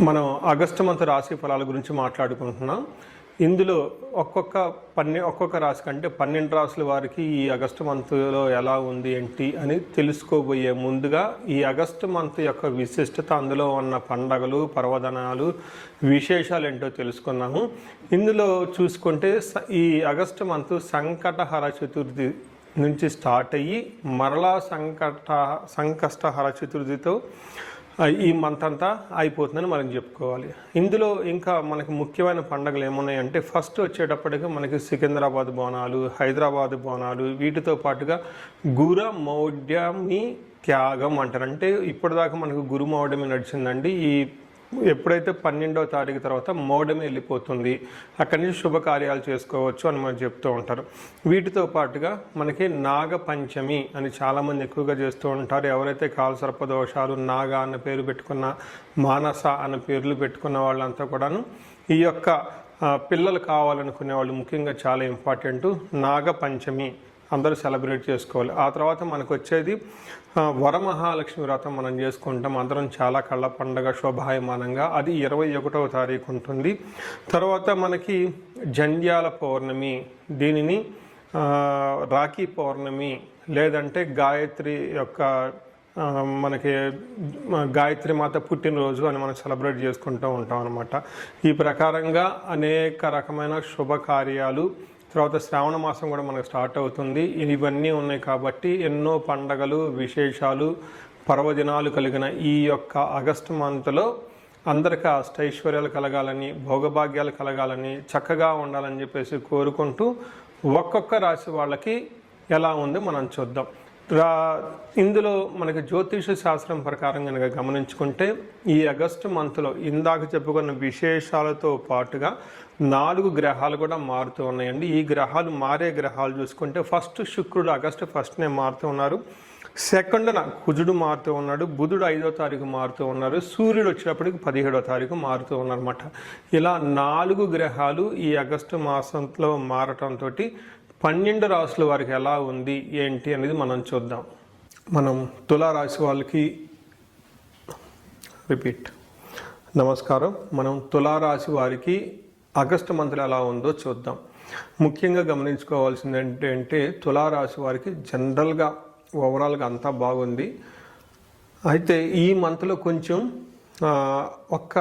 మనం August month రాశి ఫలాల గురించి మాట్లాడుకుంటున్నాం. ఇందులో ఒక్కొక్క రాశి కంటే 12 రాశుల వారికి ఈ ఆగస్టు మంత్లో ఎలా ఉంది ఏంటి అని తెలుసుకోబోయే ముందుగా ఈ ఆగస్టు మంత్ యొక్క విశిష్టత, అందులో ఉన్న పండగలు, పర్వదినాలు, విశేషాలు ఏంటో తెలుసుకున్నాము. ఇందులో చూసుకుంటే ఈ ఆగస్టు మంత్ సంకటహర చతుర్థి నుంచి స్టార్ట్ అయ్యి మరలా సంకష్టహర చతుర్థితో ఈ మంత్ అంతా అయిపోతుందని మనం చెప్పుకోవాలి. ఇందులో ఇంకా మనకి ముఖ్యమైన పండుగలు ఏమున్నాయంటే, ఫస్ట్ వచ్చేటప్పటికి మనకి సికింద్రాబాద్ బోనాలు, హైదరాబాద్ బోనాలు, వీటితో పాటుగా గురుమౌఢ్యమి త్యాగం అంటారు. అంటే ఇప్పటిదాకా మనకు గురుమౌఢ్యమి నడిచిందండి. ఎప్పుడైతే 12వ తారీఖు తర్వాత మౌఢ్యమి వెళ్ళిపోతుంది, అక్కడి నుంచి శుభకార్యాలు చేసుకోవచ్చు అని మనం చెప్తూ ఉంటారు. వీటితో పాటుగా మనకి నాగపంచమి అని చాలామంది ఎక్కువగా చేస్తూ ఉంటారు. ఎవరైతే కాలసర్పదోషాలు, నాగ అన్న పేరు పెట్టుకున్న, మానస అన్న పేర్లు పెట్టుకున్న వాళ్ళంతా కూడాను ఈ యొక్క పిల్లలు కావాలనుకునే వాళ్ళు ముఖ్యంగా చాలా ఇంపార్టెంట్. నాగపంచమి అందరూ సెలబ్రేట్ చేసుకోవాలి. ఆ తర్వాత మనకు వచ్చేది వరమహాలక్ష్మి వ్రతం మనం చేసుకుంటాం. అందరం చాలా కళ్ళ పండగ శోభాయమానంగా. అది 21వ తారీఖు ఉంటుంది. తర్వాత మనకి జంధ్యాల పౌర్ణమి, దీనిని రాఖీ పౌర్ణమి లేదంటే గాయత్రి యొక్క మనకి గాయత్రి మాత పుట్టినరోజు అని మనం సెలబ్రేట్ చేసుకుంటూ ఉంటాం అన్నమాట. ఈ ప్రకారంగా అనేక రకమైన శుభకార్యాలు, తర్వాత శ్రావణ మాసం కూడా మనకు స్టార్ట్ అవుతుంది. ఇవన్నీ ఉన్నాయి కాబట్టి ఎన్నో పండగలు, విశేషాలు, పర్వదినాలు కలిగిన ఈ యొక్క ఆగస్టు మంత్లో అందరికీ అష్టైశ్వర్యాలు కలగాలని, భోగభాగ్యాలు కలగాలని, చక్కగా ఉండాలని చెప్పేసి కోరుకుంటూ ఒక్కొక్క రాశి వాళ్ళకి ఎలా ఉందో మనం చూద్దాం. ఇందులో మనకి జ్యోతిష శాస్త్రం ప్రకారం కనుక గమనించుకుంటే ఈ ఆగస్టు మంత్లో ఇందాక చెప్పుకున్న విశేషాలతో పాటుగా 4 గ్రహాలు కూడా మారుతూ ఉన్నాయండి. ఈ గ్రహాలు మారే గ్రహాలు చూసుకుంటే ఫస్ట్ శుక్రుడు ఆగస్టు 1నే మారుతూ ఉన్నారు. సెకండ్న కుజుడు మారుతూ ఉన్నాడు. బుధుడు 5వ తారీఖు మారుతూ ఉన్నారు. సూర్యుడు వచ్చేటప్పటికి 17వ తారీఖు మారుతూ ఉన్నారన్నమాట. ఇలా 4 గ్రహాలు ఈ ఆగస్టు మాసంలో మారటంతో 12 రాశుల వారికి ఎలా ఉంది ఏంటి అనేది మనం చూద్దాం. మనం తులారాశి వాళ్ళకి నమస్కారం. మనం తులారాశి వారికి ఆగస్టు మంత్లో ఎలా ఉందో చూద్దాం. ముఖ్యంగా గమనించుకోవాల్సింది ఏంటంటే తులారాశి వారికి జనరల్గా ఓవరాల్గా అంతా బాగుంది. అయితే ఈ మంత్లో కొంచెం ఒక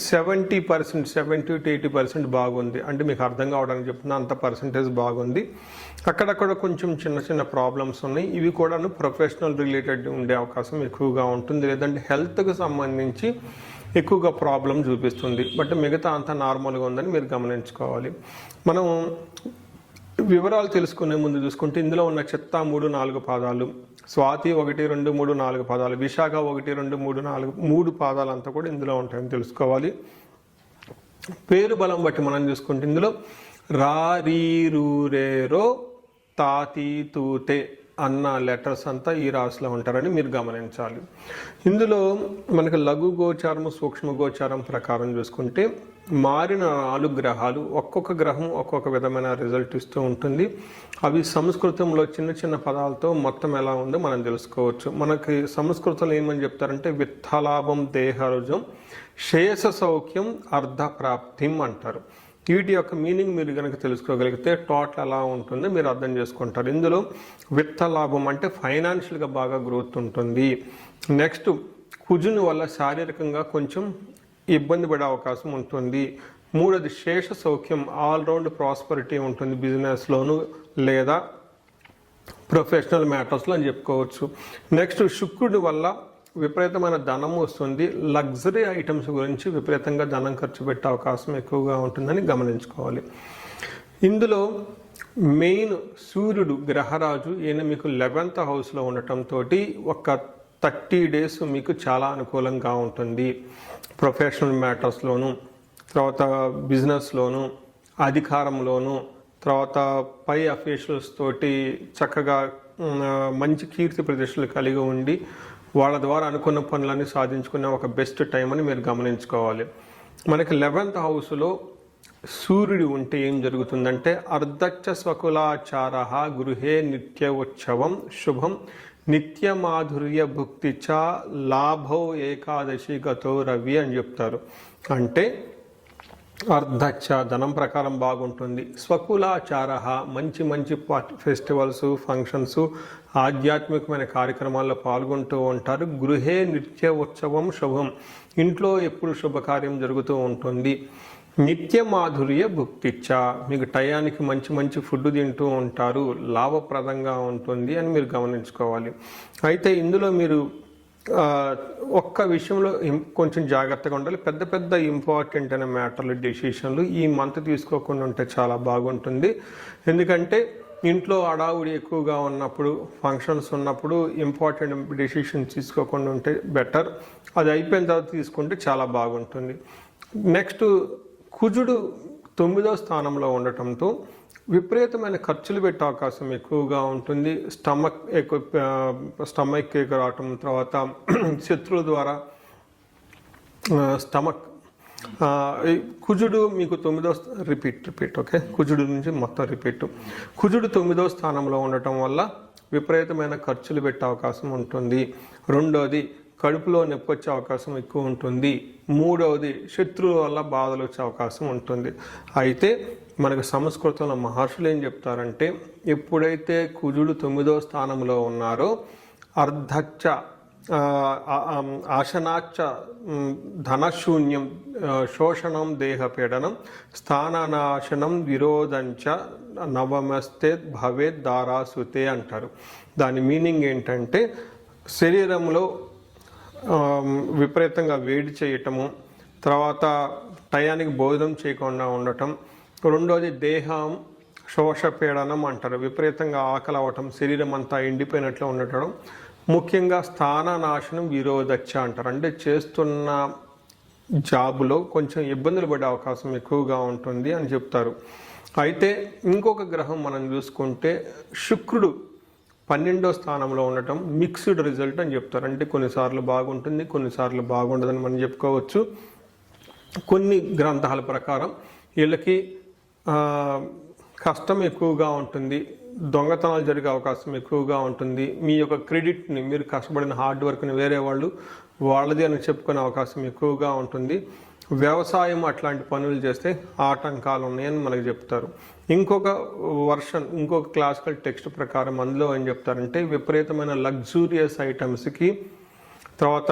70% 70 to 80% బాగుంది. అంటే మీకు అర్థం కావడానికి చెప్తున్నా, అంత పర్సంటేజ్ బాగుంది. అక్కడక్కడ కొంచెం చిన్న చిన్న ప్రాబ్లమ్స్ ఉన్నాయి. ఇవి కూడా ప్రొఫెషనల్ రిలేటెడ్ ఉండే అవకాశం ఎక్కువగా ఉంటుంది, లేదంటే హెల్త్కి సంబంధించి ఎక్కువగా ప్రాబ్లం చూపిస్తుంది. బట్ మిగతా అంతా నార్మల్గా ఉందని మీరు గమనించుకోవాలి. మనం వివరాలు తెలుసుకునే ముందు చూసుకుంటే ఇందులో ఉన్న చిత్త 3, 4 పాదాలు, స్వాతి 1, 2, 3, 4 పాదాలు, విశాఖ 1, 2, 3, 4 3 పాదాలు అంతా కూడా ఇందులో ఉంటాయని తెలుసుకోవాలి. పేరు బలం బట్టి మనం చూసుకుంటే ఇందులో రా, రీ, రూ, రే, రో, తా, తీ, తూ, తే అన్న లెటర్స్ అంతా ఈ రాశిలో ఉంటారని మీరు గమనించాలి. ఇందులో మనకి లఘు గోచారం, సూక్ష్మ గోచారం ప్రకారం చూసుకుంటే మారిన 4 గ్రహాలు, ఒక్కొక్క గ్రహం ఒక్కొక్క విధమైన రిజల్ట్ ఇస్తూ ఉంటుంది. అవి సంస్కృతంలో చిన్న చిన్న పదాలతో మొత్తం ఎలా ఉందో మనం తెలుసుకోవచ్చు. మనకి సంస్కృతంలో ఏమని చెప్తారంటే విత్తలాభం దేహరుజం, శ్రేయస సౌఖ్యం, అర్ధప్రాప్తిం అంటారు. వీటి యొక్క మీనింగ్ మీరు కనుక తెలుసుకోగలిగితే టోటల్ ఎలా ఉంటుందో మీరు అర్థం చేసుకుంటారు. ఇందులో విత్త లాభం అంటే ఫైనాన్షియల్గా బాగా గ్రోత్ ఉంటుంది. నెక్స్ట్ కుజుని వల్ల శారీరకంగా కొంచెం ఇబ్బంది పడే అవకాశం ఉంటుంది. 3వది శేష సౌఖ్యం, ఆల్రౌండ్ ప్రాస్పరిటీ ఉంటుంది బిజినెస్లోను లేదా ప్రొఫెషనల్ మ్యాటర్స్లో అని చెప్పుకోవచ్చు. నెక్స్ట్ శుక్రుడి వల్ల విపరీతమైన ధనం వస్తుంది. లగ్జరీ ఐటమ్స్ గురించి విపరీతంగా ధనం ఖర్చు పెట్టే అవకాశం ఎక్కువగా ఉంటుందని గమనించుకోవాలి. ఇందులో మెయిన్ సూర్యుడు గ్రహరాజు, ఈయన మీకు 11th హౌస్లో ఉండటంతో ఒక 30 days మీకు చాలా అనుకూలంగా ఉంటుంది. ప్రొఫెషనల్ మ్యాటర్స్లోను, తర్వాత బిజినెస్లోను, అధికారంలోను, తర్వాత పై అఫీషియల్స్ తోటి చక్కగా మంచి కీర్తి ప్రతిష్టలు కలిగి ఉండి వాళ్ళ ద్వారా అనుకున్న పనులన్నీ సాధించుకునే ఒక బెస్ట్ టైం అని మీరు గమనించుకోవాలి. మనకి 11th హౌస్లో సూర్యుడు ఉంటే ఏం జరుగుతుందంటే అర్ధచ్చ స్వకులాచార గృహే నిత్య ఉత్సవం శుభం నిత్యమాధుర్య భుక్తి చ లాభో ఏకాదశి గతో రవి అని చెప్తారు. అంటే అర్ధచ్చ ధనం ప్రకారం బాగుంటుంది, స్వకులాచార మంచి మంచి ఫెస్టివల్స్ ఫంక్షన్స్ ఆధ్యాత్మికమైన కార్యక్రమాల్లో పాల్గొంటూ ఉంటారు. గృహే నిత్య ఉత్సవం శుభం, ఇంట్లో ఎప్పుడు శుభకార్యం జరుగుతూ ఉంటుంది. నిత్య మాధుర్య భుక్తిచ్చ, మీకు టయానికి మంచి మంచి ఫుడ్ తింటూ ఉంటారు, లాభప్రదంగా ఉంటుంది అని మీరు గమనించుకోవాలి. అయితే ఇందులో మీరు ఒక్క విషయంలో కొంచెం జాగ్రత్తగా ఉండాలి. పెద్ద పెద్ద ఇంపార్టెంట్ అయిన మ్యాటర్లు డెసిషన్లు ఈ మంత్ తీసుకోకుండా ఉంటే చాలా బాగుంటుంది. ఎందుకంటే ఇంట్లో అడావుడి ఎక్కువగా ఉన్నప్పుడు, ఫంక్షన్స్ ఉన్నప్పుడు ఇంపార్టెంట్ డెసిషన్స్ తీసుకోకుండా ఉంటే బెటర్. అది అయిపోయిన తర్వాత తీసుకుంటే చాలా బాగుంటుంది. నెక్స్ట్, కుజుడు 9వ స్థానంలో ఉండటంతో విపరీతమైన ఖర్చులు పెట్టే అవకాశం ఎక్కువగా ఉంటుంది. స్టమక్ కేక్ రావటం, తర్వాత శత్రువుల ద్వారా స్టమక్. కుజుడు మీకు 9వ రిపీట్ ఓకే, కుజుడు నుంచి మొత్తం రిపీట్. కుజుడు 9వ స్థానంలో ఉండటం వల్ల విపరీతమైన ఖర్చులు పెట్టే అవకాశం ఉంటుంది. రెండోది, కడుపులో నొప్పి వచ్చే అవకాశం ఎక్కువ ఉంటుంది. మూడవది, శత్రువుల వల్ల బాధలు వచ్చే అవకాశం ఉంటుంది. అయితే మనకు సంస్కృతంలో మహర్షులు ఏం చెప్తారంటే, ఎప్పుడైతే కుజుడు 9వ స్థానంలో ఉన్నారో అర్ధచ్చ ఆశనాచ్చ ధనశూన్యం శోషణం దేహపీడనం స్థాననాశనం విరోధంచ నవమస్తే భవేత్ దారాసుతే అంటారు. దాని మీనింగ్ ఏంటంటే, శరీరంలో విపరీతంగా వేడి చేయటము, తర్వాత టయానికి భోజనం చేయకుండా ఉండటం, రెండోది దేహం శోషపీడనం అంటారు, విపరీతంగా ఆకలి అవ్వటం, శరీరం అంతా ఎండిపోయినట్లు ఉండటం, ముఖ్యంగా స్థాననాశనం విరోధచ్చ అంటారు. అంటే చేస్తున్న జాబులో కొంచెం ఇబ్బందులు పడే అవకాశం ఎక్కువగా ఉంటుంది అని చెప్తారు. అయితే ఇంకొక గ్రహం మనం చూసుకుంటే శుక్రుడు 12వ స్థానంలో ఉండటం మిక్స్డ్ రిజల్ట్ అని చెప్తారు. అంటే కొన్నిసార్లు బాగుంటుంది, కొన్నిసార్లు బాగుండదని మనం చెప్పుకోవచ్చు. కొన్ని గ్రంథాల ప్రకారం వీళ్ళకి కష్టం ఎక్కువగా ఉంటుంది, దొంగతనాలు జరిగే అవకాశం ఎక్కువగా ఉంటుంది. మీ యొక్క క్రెడిట్ని, మీరు కష్టపడిన హార్డ్ వర్క్ని వేరే వాళ్ళు వాళ్ళది అని చెప్పుకునే అవకాశం ఎక్కువగా ఉంటుంది. వ్యవసాయం అట్లాంటి పనులు చేస్తే ఆటంకాలు ఉన్నాయని మనకు చెప్తారు. ఇంకొక క్లాసికల్ టెక్స్ట్ ప్రకారం అందులో ఏం చెప్తారంటే, విపరీతమైన లగ్జూరియస్ ఐటమ్స్కి, తర్వాత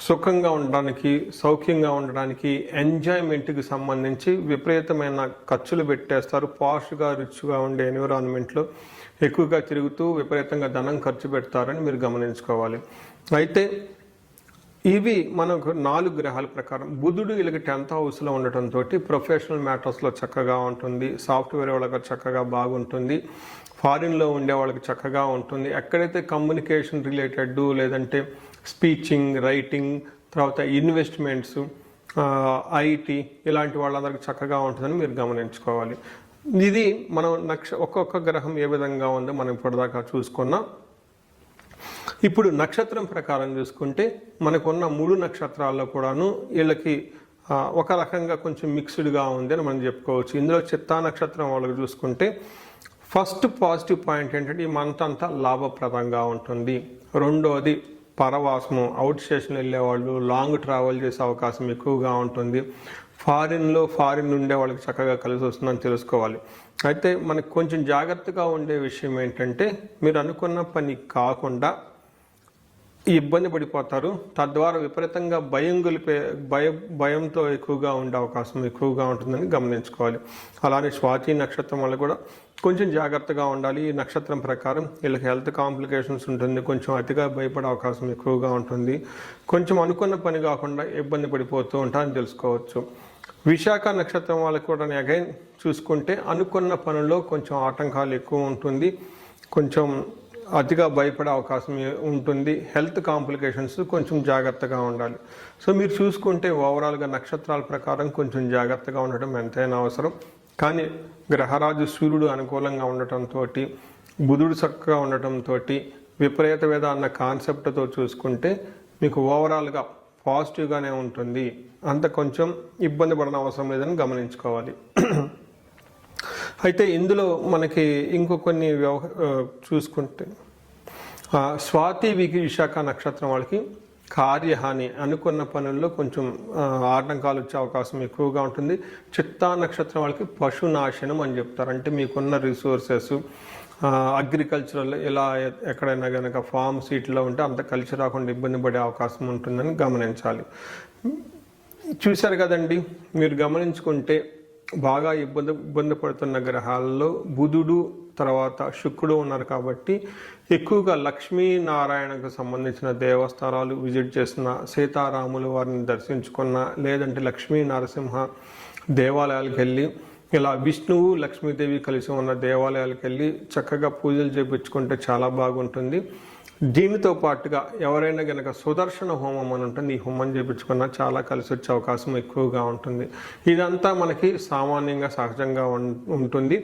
సుఖంగా ఉండడానికి, సౌఖ్యంగా ఉండడానికి, ఎంజాయ్మెంట్కి సంబంధించి విపరీతమైన ఖర్చులు పెట్టేస్తారు. పాష్గా రిచ్గా ఉండే ఎన్విరాన్మెంట్లో ఎక్కువగా తిరుగుతూ విపరీతంగా ధనం ఖర్చు పెడతారని మీరు గమనించుకోవాలి. అయితే ఇవి మనకు 4 గ్రహాల ప్రకారం. బుధుడు వీళ్ళకి 10th హౌస్లో ఉండటంతో ప్రొఫెషనల్ మ్యాటర్స్లో చక్కగా ఉంటుంది, సాఫ్ట్వేర్ వాళ్ళకి చక్కగా బాగుంటుంది, ఫారిన్లో ఉండే వాళ్ళకి చక్కగా ఉంటుంది. ఎక్కడైతే కమ్యూనికేషన్ రిలేటెడ్, లేదంటే స్పీచింగ్, రైటింగ్, తర్వాత ఇన్వెస్ట్మెంట్స్, ఐటీ ఇలాంటి వాళ్ళందరికీ చక్కగా ఉంటుందని మీరు గమనించుకోవాలి. ఇది మనం ఒక్కొక్క గ్రహం ఏ విధంగా ఉందో మనం ఇప్పటిదాకా చూసుకున్నాం. ఇప్పుడు నక్షత్రం ప్రకారం చూసుకుంటే మనకున్న 3 నక్షత్రాల్లో కూడాను వీళ్ళకి ఒక రకంగా కొంచెం మిక్స్డ్గా ఉంది అని మనం చెప్పుకోవచ్చు. ఇందులో చిత్తా నక్షత్రం వాళ్ళకి చూసుకుంటే ఫస్ట్ పాజిటివ్ పాయింట్ ఏంటంటే, ఈ మంత్ అంతా లాభప్రదంగా ఉంటుంది. రెండోది, పరవాసము, అవుట్ స్టేషన్ వెళ్ళేవాళ్ళు, లాంగ్ ట్రావెల్ చేసే అవకాశం ఎక్కువగా ఉంటుంది. ఫారిన్ ఉండే వాళ్ళకి చక్కగా కలిసి వస్తుందని తెలుసుకోవాలి. అయితే మనకు కొంచెం జాగ్రత్తగా ఉండే విషయం ఏంటంటే, మీరు అనుకున్న పని కాకుండా ఇబ్బంది పడిపోతారు. తద్వారా విపరీతంగా భయంతో ఎక్కువగా ఉండే అవకాశం ఎక్కువగా ఉంటుందని గమనించుకోవాలి. అలానే స్వాతి నక్షత్రం వల్ల కూడా కొంచెం జాగ్రత్తగా ఉండాలి. ఈ నక్షత్రం ప్రకారం వీళ్ళకి హెల్త్ కాంప్లికేషన్స్ ఉంటుంది, కొంచెం అతిగా భయపడే అవకాశం ఎక్కువగా ఉంటుంది, కొంచెం అనుకున్న పని కాకుండా ఇబ్బంది పడిపోతూ ఉంటారని తెలుసుకోవచ్చు. విశాఖ నక్షత్రం వాళ్ళకి కూడా అగైన్ చూసుకుంటే అనుకున్న పనుల్లో కొంచెం ఆటంకాలు ఎక్కువ ఉంటుంది, కొంచెం అతిగా భయపడే అవకాశం ఉంటుంది, హెల్త్ కాంప్లికేషన్స్ కొంచెం జాగ్రత్తగా ఉండాలి. సో మీరు చూసుకుంటే ఓవరాల్గా నక్షత్రాల ప్రకారం కొంచెం జాగ్రత్తగా ఉండటం ఎంతైనా అవసరం. కానీ గ్రహరాజు సూర్యుడు అనుకూలంగా ఉండటంతో, బుధుడు చక్కగా ఉండటంతో, విపరీత వేద అన్న కాన్సెప్ట్తో చూసుకుంటే మీకు ఓవరాల్గా పాజిటివ్గానే ఉంటుంది. అంత కొంచెం ఇబ్బంది పడిన అవసరం లేదని గమనించుకోవాలి. అయితే ఇందులో మనకి ఇంకో కొన్ని చూసుకుంటే స్వాతి విశాఖ నక్షత్రం వాళ్ళకి కార్యహాని, అనుకున్న పనుల్లో కొంచెం ఆటంకాలు వచ్చే అవకాశం ఎక్కువగా ఉంటుంది. చిత్తా నక్షత్రం వాళ్ళకి పశునాశనం అని చెప్తారు. అంటే మీకున్న రిసోర్సెస్ అగ్రికల్చరల్ ఇలా ఎక్కడైనా కనుక ఫామ్ సీట్లో ఉంటే అంత కలిసి రాకుండా ఇబ్బంది పడే అవకాశం ఉంటుందని గమనించాలి. చూశారు కదండి, మీరు గమనించుకుంటే బాగా ఇబ్బంది పడుతున్న గ్రహాల్లో బుధుడు తర్వాత శుక్రుడు ఉన్నారు కాబట్టి ఎక్కువగా లక్ష్మీనారాయణకు సంబంధించిన దేవస్థానాలు విజిట్ చేసిన, సీతారాములు వారిని దర్శించుకున్న, లేదంటే లక్ష్మీ నరసింహ దేవాలయాలకు వెళ్ళి ఇలా విష్ణువు లక్ష్మీదేవి కలిసి ఉన్న దేవాలయాలకు వెళ్ళి చక్కగా పూజలు చేయించుకుంటే చాలా బాగుంటుంది. దీనితో పాటుగా ఎవరైనా కనుక సుదర్శన హోమం అని ఉంటుంది, ఈ హోమం చేయించుకున్నా చాలా కలిసి వచ్చే అవకాశం ఎక్కువగా ఉంటుంది. ఇదంతా మనకి సామాన్యంగా సహజంగా ఉంటుంది.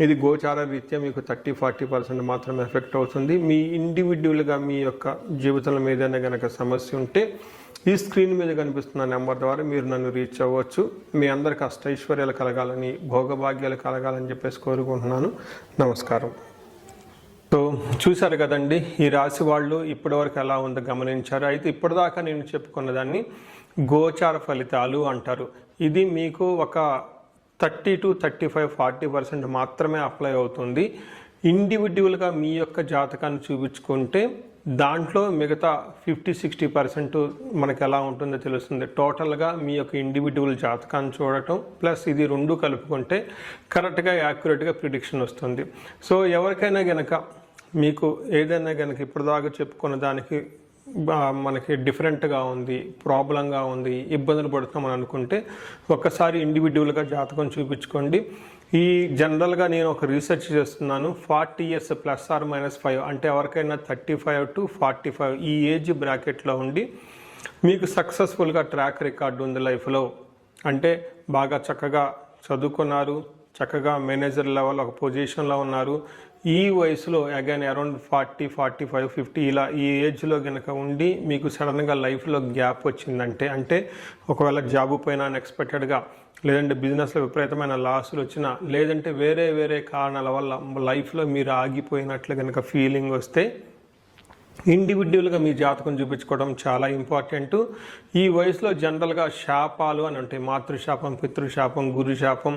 ఇది గోచార రీత్యా మీకు 30-40% మాత్రమే ఎఫెక్ట్ అవుతుంది. మీ ఇండివిజువల్గా మీ యొక్క జీవితంలో ఏదైనా కనుక సమస్య ఉంటే ఈ స్క్రీన్ మీద కనిపిస్తున్న నెంబర్ ద్వారా మీరు నన్ను రీచ్ అవ్వచ్చు. మీ అందరికి అష్టైశ్వర్యాలు కలగాలని, భోగభాగ్యాలు కలగాలని చెప్పేసి కోరుకుంటున్నాను. నమస్కారం. సో చూశారు కదండి, ఈ రాశి వాళ్ళు ఇప్పటివరకు ఎలా ఉందో గమనించారు. అయితే ఇప్పటిదాకా నేను చెప్పుకున్న దాన్ని గోచార ఫలితాలు అంటారు. ఇది మీకు ఒక 30-35-40% మాత్రమే అప్లై అవుతుంది. ఇండివిజువల్గా మీ యొక్క జాతకాన్ని చూపించుకుంటే దాంట్లో మిగతా 50-60% మనకి ఎలా ఉంటుందో తెలుస్తుంది. టోటల్గా మీ యొక్క ఇండివిజువల్ జాతకాన్ని చూడటం ప్లస్ ఇది రెండు కలుపుకుంటే కరెక్ట్గా యాక్యురేట్గా ప్రిడిక్షన్ వస్తుంది. సో ఎవరికైనా గనక మీకు ఏదైనా కనుక ఇప్పటిదాకా చెప్పుకున్న దానికి మనకి డిఫరెంట్గా ఉంది, ప్రాబ్లంగా ఉంది, ఇబ్బందులు పడుతున్నామని అనుకుంటే ఒక్కసారి ఇండివిజువల్గా జాతకం చూపించుకోండి. ఈ జనరల్గా నేను ఒక రీసెర్చ్ చేస్తున్నాను. 40 years +or-5 అంటే ఎవరికైనా 35-45 ఈ ఏజ్ బ్రాకెట్లో ఉండి మీకు సక్సెస్ఫుల్గా ట్రాక్ రికార్డు ఉంది లైఫ్లో, అంటే బాగా చక్కగా చదువుకున్నారు, చక్కగా మేనేజర్ లెవెల్ ఒక పొజిషన్లో ఉన్నారు, ఈ వయసులో అగైన్ అరౌండ్ 40-45-50 ఇలా ఈ ఏజ్లో కనుక ఉండి మీకు సడన్గా లైఫ్లో గ్యాప్ వచ్చిందంటే, అంటే ఒకవేళ జాబు పైన అన్ఎక్స్పెక్టెడ్గా, లేదంటే బిజినెస్లో విపరీతమైన లాసులు వచ్చినా, లేదంటే వేరే కారణాల వల్ల లైఫ్లో మీరు ఆగిపోయినట్లు కనుక ఫీలింగ్ వస్తే ఇండివిజువల్గా మీ జాతకం చూపించుకోవడం చాలా ఇంపార్టెంట్. ఈ వయసులో జనరల్గా శాపాలు అని ఉంటాయి. మాతృశాపం, పితృశాపం, గురుశాపం,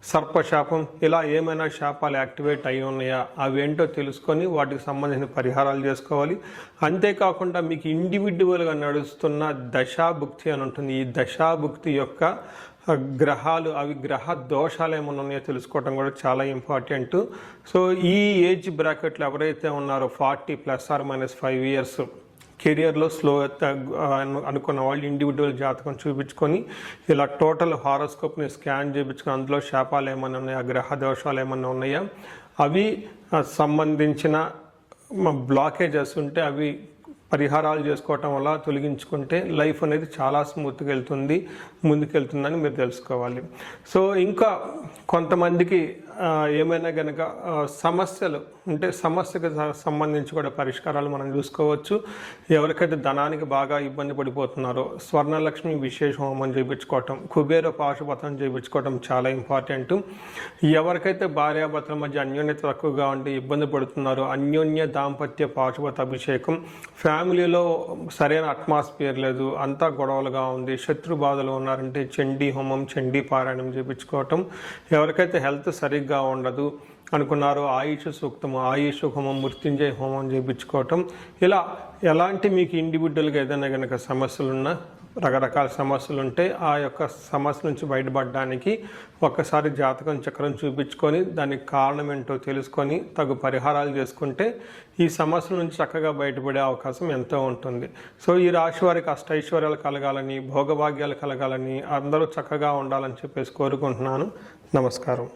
సర్పశాపం ఇలా ఏమైనా శాపాలు యాక్టివేట్ అయి ఉన్నాయా అవేంటో తెలుసుకొని వాటికి సంబంధించిన పరిహారాలు చేసుకోవాలి. అంతేకాకుండా మీకు ఇండివిజువల్గా నడుస్తున్న దశాభుక్తి అని ఉంటుంది. ఈ దశాభుక్తి యొక్క గ్రహాలు, అవి గ్రహ దోషాలు ఏమైనా ఉన్నాయో తెలుసుకోవడం కూడా చాలా ఇంపార్టెంట్. సో ఈ ఏజ్ బ్రాకెట్లో ఎవరైతే ఉన్నారో 40 +or-5 years కెరియర్లో స్లో అనుకున్న వాళ్ళు ఇండివిజువల్ జాతకం చూపించుకొని ఇలా టోటల్ హారోస్కోప్ని స్కాన్ చేయించుకొని అందులో శాపాలు ఏమైనా ఉన్నాయా, గ్రహ దోషాలు ఏమైనా ఉన్నాయా, అవి సంబంధించిన బ్లాకేజెస్ ఉంటే అవి పరిహారాలు చేసుకోవటం వల్ల తొలగించుకుంటే లైఫ్ అనేది చాలా స్మూత్గా ముందుకెళ్తుందని మీరు తెలుసుకోవాలి. సో ఇంకా కొంతమందికి ఏమైనా కనుక సమస్యలు ఉంటే సమస్యకు సంబంధించి కూడా పరిష్కారాలు మనం చూసుకోవచ్చు. ఎవరికైతే ధనానికి బాగా ఇబ్బంది పడిపోతున్నారో స్వర్ణలక్ష్మి విశేష హోమం చేయించుకోవటం, కుబేర పాశుపతం చేయించుకోవటం చాలా ఇంపార్టెంట్. ఎవరికైతే భార్యాభర్తల మధ్య అన్యోన్యత తక్కువగా ఉండి ఇబ్బంది పడుతున్నారో అన్యోన్య దాంపత్య పాశుపత అభిషేకం, ఫ్యామిలీలో సరైన అట్మాస్ఫియర్ లేదు, అంతా గొడవలుగా ఉంది, శత్రు బాధలు ఉన్నారంటే చండీ హోమం, చండీ పారాయణం చేయించుకోవటం, ఎవరికైతే హెల్త్ సరిగ్గా ఉండదు అనుకున్నారో ఆయుష్ సూక్తము, ఆయుష్ హోమం, మృత్యుంజయ హోమం చేయించుకోవటం, ఇలా ఎలాంటి మీకు ఇండివిజువల్గా ఏదైనా కనుక సమస్యలున్నా, రకరకాల సమస్యలు ఉంటే ఆ యొక్క సమస్య నుంచి బయటపడడానికి ఒక్కసారి జాతకం చక్రం చూపించుకొని దానికి కారణం ఏంటో తెలుసుకొని తగు పరిహారాలు చేసుకుంటే ఈ సమస్యల నుంచి చక్కగా బయటపడే అవకాశం ఎంతో ఉంటుంది. సో ఈ రాశి వారికి అష్టైశ్వర్యాలు కలగాలని, భోగభాగ్యాలు కలగాలని, అందరూ చక్కగా ఉండాలని చెప్పేసి కోరుకుంటున్నాను. నమస్కారం.